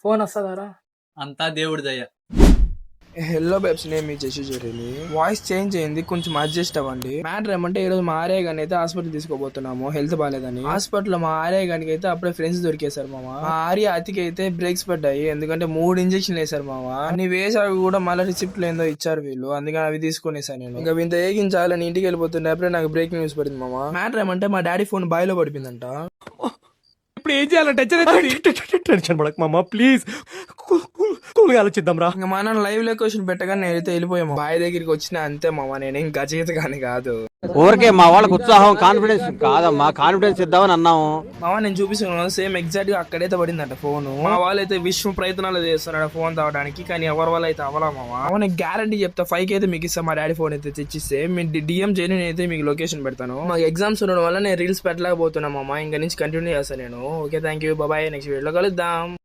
Phone వస్తుందారా? అంతా దేవుడి దయ. హెల్లో బెబ్స్, నేను మీ జస్సు జరీని. వాయిస్ చేంజ్ అయింది, కొంచెం అడ్జస్ట్ అవ్వండి. మ్యాటర్ ఏమంటే ఈ రోజు మా ఆర్య గాని అయితే హాస్పిటల్ తీసుకోబోతున్నాము, హెల్త్ బాగాలేదని. హాస్పిటల్ మా ఆర్య గానికి అయితే అప్పుడే ఫ్రెండ్స్ దొరికేశారు మామ. మా ఆర్య అతికి అయితే బ్రేక్స్ పడ్డాయి, ఎందుకంటే 3 ఇంజక్షన్లు వేశారు మామ. అన్ని వేసారు కూడా మళ్ళీ రిసిప్ట్ ఏందో ఇచ్చారు వీళ్ళు, అందుకని అవి తీసుకునేసాను నేను. ఇంకా ఇంత ఏగించాలని ఇంటికి వెళ్ళిపోతుండే అప్పుడే నాకు బ్రేకింగ్ న్యూస్ పడింది మామ. మ్యాటర్ ఏమంటే మా డాడీ ఫోన్ బాయిలో పడిపోయిందంట. ఇప్పుడు ఏం చేయాలంటే టెన్షన్ పడక మామ, ప్లీజ్ కూల్గా ఆలోచిద్దాం రా. ఇంకా మా నాన్న లైవ్ లొకేషన్ పెట్టగా నేనైతే వెళ్ళిపోయాము. బాయ్ దగ్గరికి వచ్చిన అంతే మామ, నేనేం గజయిత కానీ కాదు. ఊరికే మా వాళ్ళకి ఉత్సాహం కాన్ఫిడెన్స్ కాదమ్మా, కాన్ఫిడెన్స్ ఇద్దామని అన్నాము మామ. నేను చూపిస్తున్నాను సేమ్ ఎగ్జాక్ట్ గా అక్కడైతే పడిందంట ఫోన్. మా వాళ్ళైతే విశ్వ ప్రయత్నాలు చేస్తున్నాడు ఫోన్ తావడానికి, కానీ ఎవరి వల్ల అయితే అవ్వలా మామ. నేను గ్యారంటీ చెప్తా 5 అయితే మీకు ఇస్తా. మా డాడీ ఫోన్ అయితే తెచ్చిస్తే మీ డిఎం చేయని నేనైతే మీకు లొకేషన్ పెడతాను. మాకు ఎగ్జామ్స్ ఉండడం వల్ల నేను రీల్స్ పెట్టలేకపోతున్నా మామ. ఇంకా నుంచి కంటిన్యూ చేస్తాను నేను. Okay, thank you, bye. Next వీడియోలో కలుద్దాం.